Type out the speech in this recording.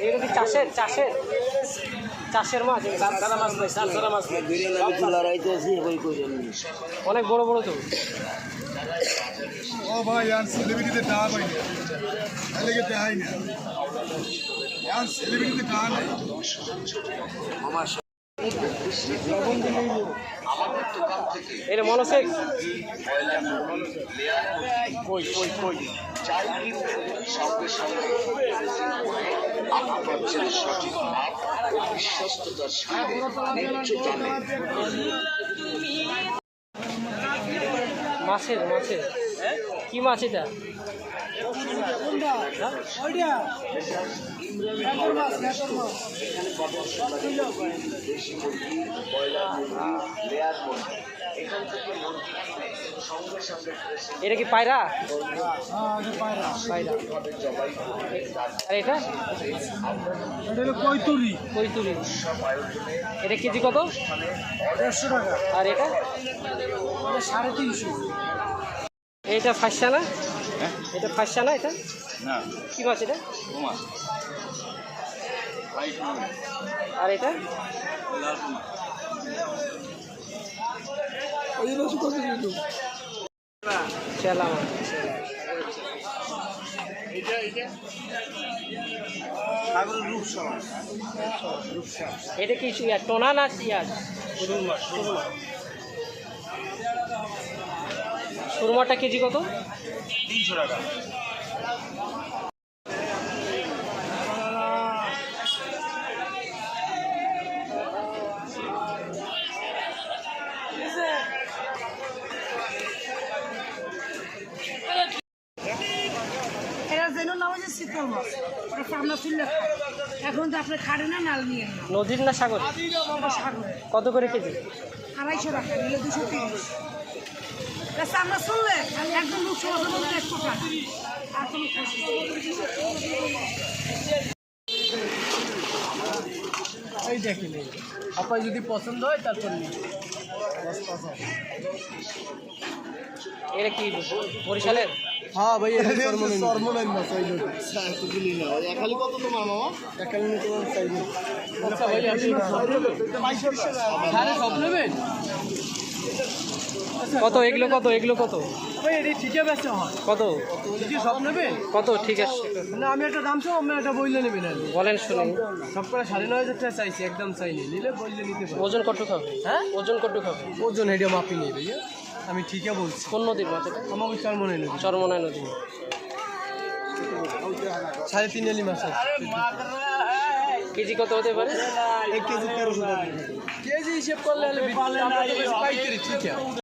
এগুলো কি চাষের চাষের চাষের মাছ? সারা মাছ নাই, সারা মাছ নাই, অনেক বড় বড় তো। ও ভাই আর সেলিব্রিটিতে টাকা পাই না, তাহলে কি দেখাই না আর সেলিব্রিটিতে টাকা নাই। এটা মনোসেক কই কই কই চাই কিনবে সঙ্গে সঙ্গে আপনি পাচ্ছেন সঠিক মাপ ও বিশ্বস্ততার সঙ্গে ন্যায্য দামে। মাছের মাছের কি মাছ এটা? এটা কি পায়রা? পায়রা। আর এটা কৈতুরি কৈতুরি। এটা কেজি কত? 150 টাকা। আর এটা 350। এটা ফাঁসা না? এটা ফাঁসা না? এটা না কি মাছ এটা? মাছ আর এটা চেলা মাছ। এটা কি টোনা না ইয়াস? সুরমাটা কেজি কত? 300 টাকা। এখন তো আপনি খাড়ে না নাল নিয়ে নদীর না সাগর? সাগরে কত করে কেজি? 250 টাকা নিলে 230। আমরা শুনলে একজন লোক সমাজ 100 টাকা আর কোনো এই দেখেন আপনার যদি পছন্দ হয় তারপর নিন। এটা কি বরিশালের? হ্যাঁ ভাই এটা সরমনাইন মাছ এই লোক এতগুলি না একালি কত তোমার মামা? একালি নিয়ে তোমার চাইবে। আচ্ছা ভাই আপনি সব নেবেন? কত এগুলো? কত এগুলো? কত ভাই এটা ঠিকই বেচা হয়। কত ঠিকই সব নেবেন? কত? ঠিক আছে না আমি একটা দাম চাও, আমি একটা বইলে নেবেন আর বলেন শুনি। সব করে 9,500 টাকা চাইছি, একদম চাইনি, নিলে বইলে নিতে পারবো। ওজন কটুক হবে? হ্যাঁ ওজন কটুক হবে? ওজন এটা মাপি নেই ভাইয়া, আমি ঠিকই বলছি। কোন নদীর মাছ এটা? আমাকে চরমনাই নদী। চরমনাই নদী। 3.5 এলি মাছ আছে। কেজি কত হতে পারে? 1 কেজি 1300 টাকা। কেজি হিসেব করলে পাইকারি ঠিক আছে।